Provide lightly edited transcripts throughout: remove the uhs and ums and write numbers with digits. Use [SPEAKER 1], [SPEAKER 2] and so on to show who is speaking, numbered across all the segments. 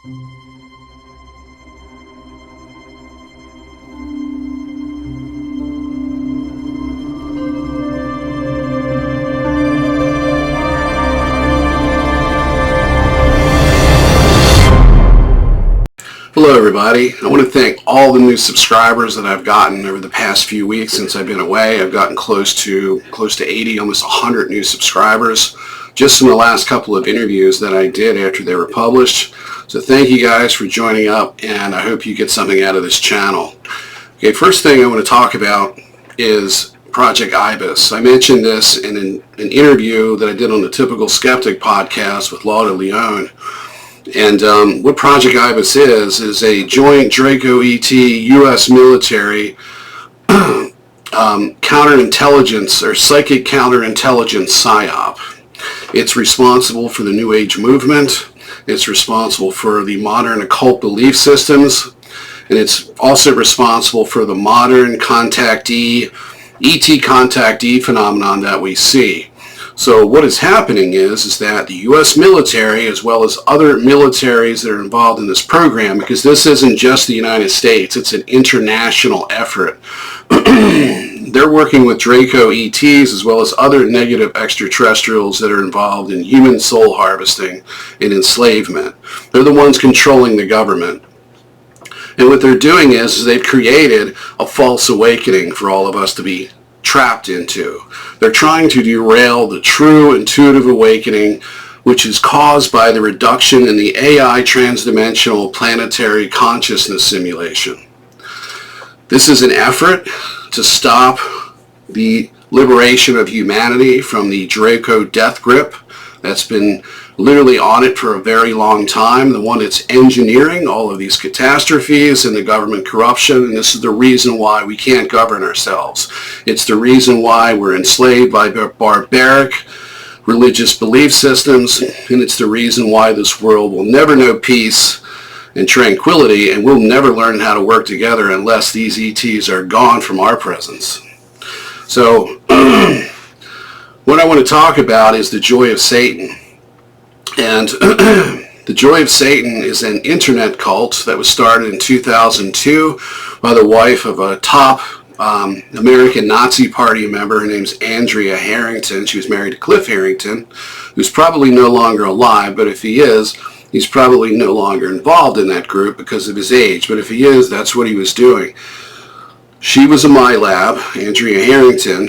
[SPEAKER 1] Hello everybody. I want to thank all the new subscribers that I've gotten over the past few weeks since I've been away. I've gotten close to 80, almost 100 new subscribers just in the last couple of interviews that I did after they were published. So thank you guys for joining up, and I hope you get something out of this channel. Okay, first thing I want to talk about is Project Ibis. I mentioned this in an interview that I did on the Typical Skeptic podcast with Lauda Leone. And what Project Ibis is a joint Draco ET US Military counterintelligence or psychic counterintelligence PSYOP. It's responsible for the New Age movement. It's responsible for the modern occult belief systems. And it's also responsible for the modern ET contactee phenomenon that we see. So what is happening is that the U.S. military, as well as other militaries that are involved in this program, because this isn't just the United States, it's an international effort. They're working with Draco ETs as well as other negative extraterrestrials that are involved in human soul harvesting and enslavement. They're the ones controlling the government. And what they're doing is they've created a false awakening for all of us to be trapped into. They're trying to derail the true intuitive awakening, which is caused by the reduction in the AI transdimensional planetary consciousness simulation. This is an effort to stop the liberation of humanity from the Draco death grip that's been literally on it for a very long time, the one that's engineering all of these catastrophes and the government corruption, and this is the reason why we can't govern ourselves. It's the reason why we're enslaved by barbaric religious belief systems, and it's the reason why this world will never know peace and tranquility, and we'll never learn how to work together unless these ETs are gone from our presence. So what I want to talk about is the joy of Satan. And the Joy of Satan is an internet cult that was started in 2002 by the wife of a top American Nazi Party member. Her name's Andrea Harrington. She was married to Cliff Harrington, who's probably no longer alive, but if he is, he's probably no longer involved in that group because of his age. But if he is, that's what he was doing. She was a MILAB, Andrea Harrington,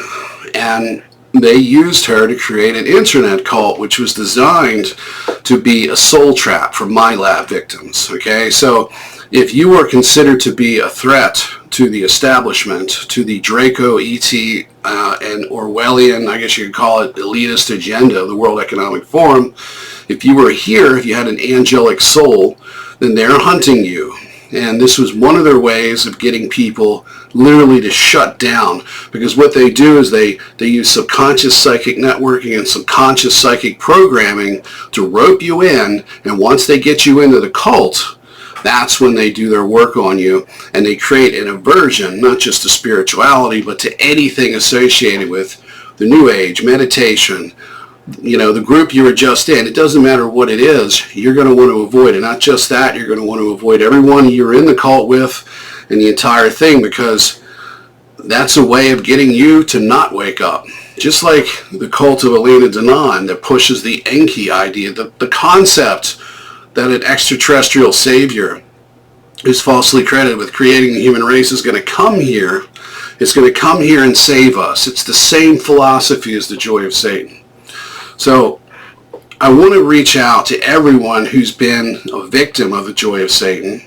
[SPEAKER 1] and they used her to create an internet cult which was designed to be a soul trap for MILAB victims. Okay, so if you are considered to be a threat to the establishment, to the Draco ET and Orwellian, I guess you could call it, elitist agenda of the World Economic Forum, if you were here, if you had an angelic soul, then they're hunting you. And this was one of their ways of getting people literally to shut down, because what they do is they use subconscious psychic networking and subconscious psychic programming to rope you in, and once they get you into the cult, that's when they do their work on you, and they create an aversion, not just to spirituality, but to anything associated with the New Age, meditation, you know, the group you were just in. It doesn't matter what it is, you're going to want to avoid it. Not just that, you're going to want to avoid everyone you're in the cult with and the entire thing, because that's a way of getting you to not wake up. Just like the cult of Elena Danaan that pushes the Enki idea, the concept that an extraterrestrial savior who's falsely credited with creating the human race is going to come here. It's going to come here and save us. It's the same philosophy as the Joy of Satan. So I want to reach out to everyone who's been a victim of the Joy of Satan,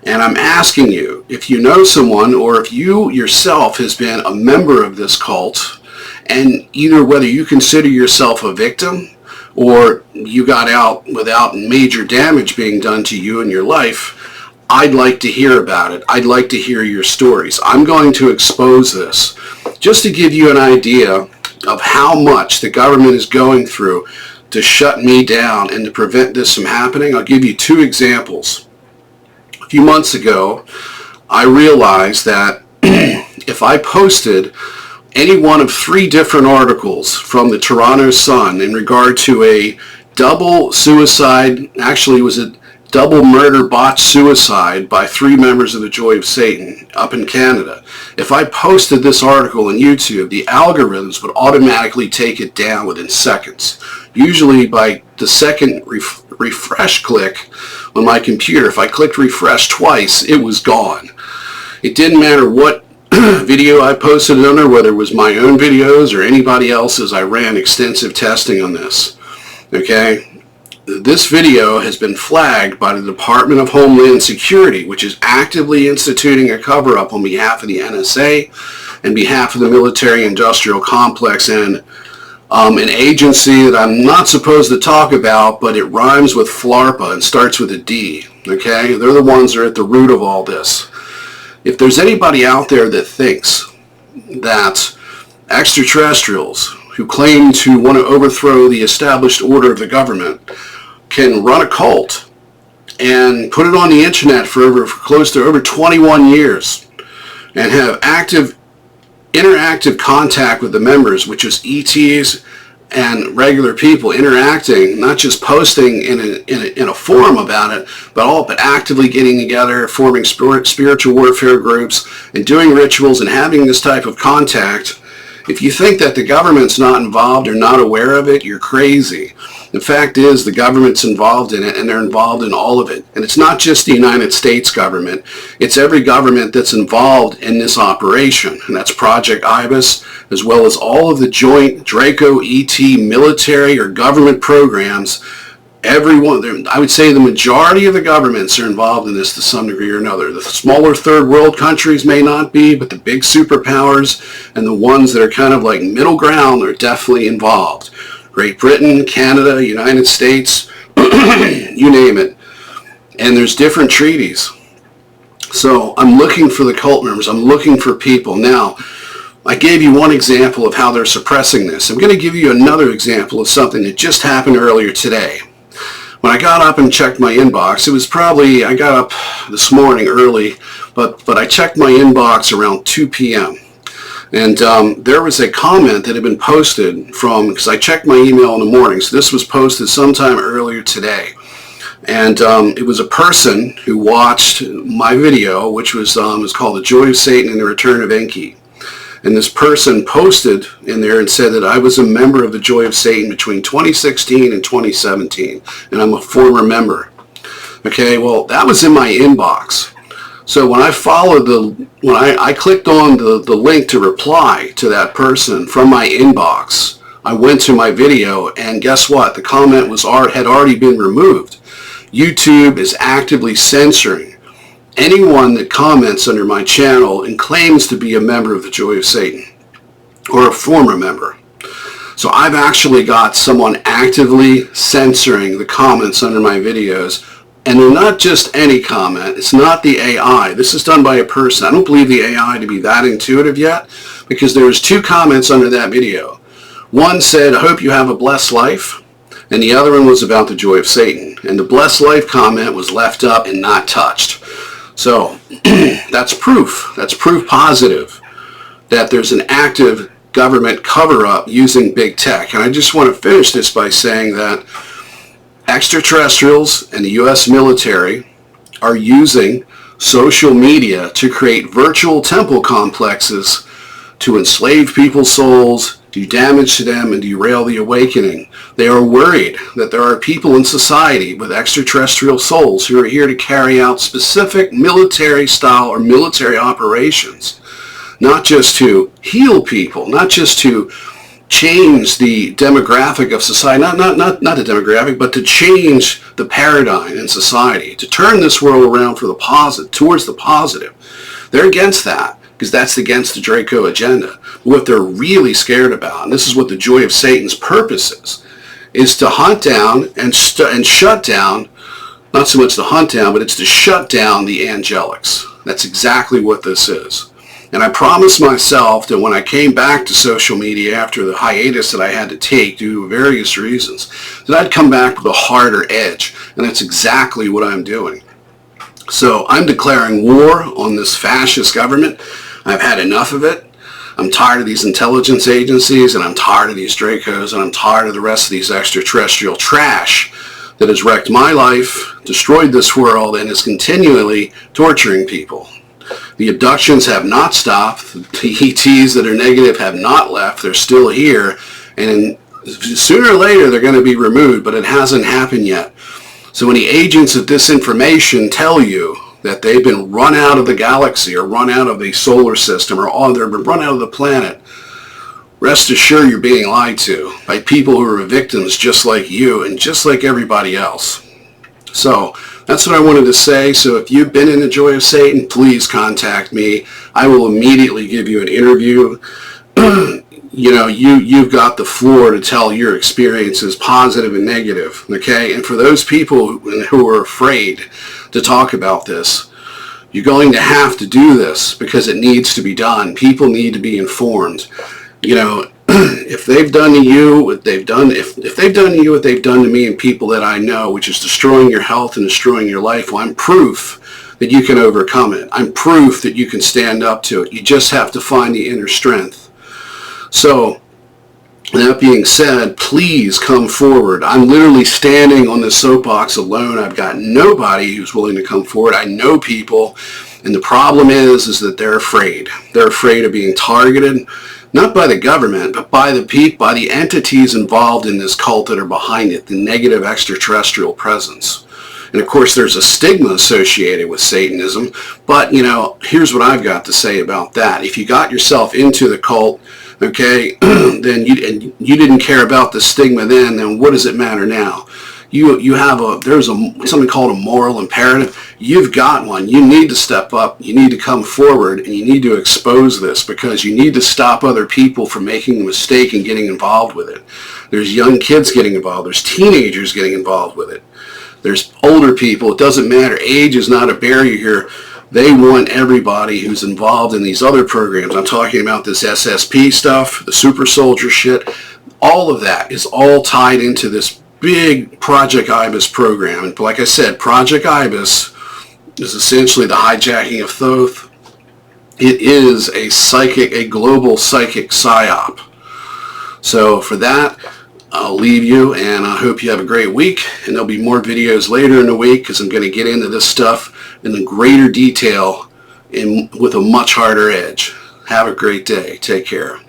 [SPEAKER 1] and I'm asking you, if you know someone or if you yourself has been a member of this cult, and either whether you consider yourself a victim or you got out without major damage being done to you in your life, I'd like to hear about it. I'd like to hear your stories. I'm going to expose this just to give you an idea of how much the government is going through to shut me down and to prevent this from happening. I'll give you two examples. A few months ago, I realized that if I posted any one of 3 different articles from the Toronto Sun in regard to a double suicide, actually it was a double murder botched suicide by 3 members of the Joy of Satan up in Canada. If I posted this article on YouTube, the algorithms would automatically take it down within seconds. Usually by the second refresh click on my computer, if I clicked refresh twice, it was gone. It didn't matter what video I posted it under, whether it was my own videos or anybody else's. I ran extensive testing on this. Okay? This video has been flagged by the Department of Homeland Security, which is actively instituting a cover-up on behalf of the NSA and behalf of the military-industrial complex and an agency that I'm not supposed to talk about, but it rhymes with FLARPA and starts with a D. Okay? They're the ones that are at the root of all this. If there's anybody out there that thinks that extraterrestrials who claim to want to overthrow the established order of the government can run a cult and put it on the internet for close to over 21 years and have interactive contact with the members, which is ETs and regular people interacting, not just posting in a forum about it, but actively getting together, forming spiritual warfare groups, and doing rituals and having this type of contact. If you think that the government's not involved or not aware of it, you're crazy. The fact is the government's involved in it, and they're involved in all of it. And it's not just the United States government. It's every government that's involved in this operation. And that's Project Ibis, as well as all of the joint Draco ET military or government programs. Everyone, I would say the majority of the governments are involved in this to some degree or another. The smaller third world countries may not be, but the big superpowers and the ones that are kind of like middle ground are definitely involved. Great Britain, Canada, United States, you name it. And there's different treaties. So I'm looking for the cult members. I'm looking for people. Now, I gave you one example of how they're suppressing this. I'm going to give you another example of something that just happened earlier today. When I got up and checked my inbox, it was probably, I got up this morning early, but I checked my inbox around 2 p.m. And there was a comment that had been posted from, because I checked my email in the morning, so this was posted sometime earlier today. And it was a person who watched my video, which was called The Joy of Satan and the Return of Enki. And this person posted in there and said that I was a member of the Joy of Satan between 2016 and 2017, and I'm a former member. Okay, well, that was in my inbox. So when I followed I clicked on the link to reply to that person from my inbox, I went to my video, and guess what? The comment had already been removed. YouTube is actively censoring anyone that comments under my channel and claims to be a member of the Joy of Satan or a former member. So I've actually got someone actively censoring the comments under my videos. And they're not just any comment. It's not the AI. This is done by a person. I don't believe the AI to be that intuitive yet, because there was 2 comments under that video. One said, "I hope you have a blessed life," and the other one was about the Joy of Satan. And the blessed life comment was left up and not touched. So that's proof. That's proof positive that there's an active government cover-up using big tech. And I just want to finish this by saying that extraterrestrials and the U.S. military are using social media to create virtual temple complexes to enslave people's souls, do damage to them, and derail the awakening. They are worried that there are people in society with extraterrestrial souls who are here to carry out specific military style or military operations, not just to heal people, not just to change the demographic of society, not the demographic, but to change the paradigm in society, to turn this world around for the positive, towards the positive. They're against that, because that's against the Draco agenda. But what they're really scared about, and this is what the Joy of Satan's purpose is to hunt down and shut down, not so much to hunt down, but it's to shut down the angelics. That's exactly what this is. And I promised myself that when I came back to social media after the hiatus that I had to take due to various reasons, that I'd come back with a harder edge. And that's exactly what I'm doing. So I'm declaring war on this fascist government. I've had enough of it. I'm tired of these intelligence agencies, and I'm tired of these Dracos, and I'm tired of the rest of these extraterrestrial trash that has wrecked my life, destroyed this world, and is continually torturing people. The abductions have not stopped. The ETs that are negative have not left. They're still here. And sooner or later, they're going to be removed, but it hasn't happened yet. So when the agents of disinformation tell you that they've been run out of the galaxy or run out of the solar system or they've been run out of the planet, rest assured you're being lied to by people who are victims just like you and just like everybody else. So that's what I wanted to say. So if you've been in the Joy of Satan, please contact me. I will immediately give you an interview. You know, you've got the floor to tell your experiences, positive and negative, okay? And for those people who are afraid to talk about this, you're going to have to do this because it needs to be done. People need to be informed. You know, if they've done to you what they've done, if they've done to you what they've done to me and people that I know, which is destroying your health and destroying your life, well, I'm proof that you can overcome it. I'm proof that you can stand up to it. You just have to find the inner strength. So, that being said, please come forward. I'm literally standing on this soapbox alone. I've got nobody who's willing to come forward. I know people, and the problem is that they're afraid. They're afraid of being targeted, not by the government, but by the people, by the entities involved in this cult that are behind it, the negative extraterrestrial presence. And of course, there's a stigma associated with Satanism, but you know, here's what I've got to say about that. If you got yourself into the cult, okay, then you didn't care about the stigma then what does it matter now? There's something called a moral imperative. You've got one. You need to step up. You need to come forward, and you need to expose this because you need to stop other people from making the mistake and getting involved with it. There's young kids getting involved. There's teenagers getting involved with it. There's older people. It doesn't matter. Age is not a barrier here. They want everybody who's involved in these other programs. I'm talking about this SSP stuff, the super soldier shit. All of that is all tied into this big Project Ibis program. And like I said, Project Ibis is essentially the hijacking of Thoth. It is a global psychic psyop. So for that, I'll leave you, and I hope you have a great week. And there'll be more videos later in the week because I'm going to get into this stuff in greater detail with a much harder edge. Have a great day. Take care.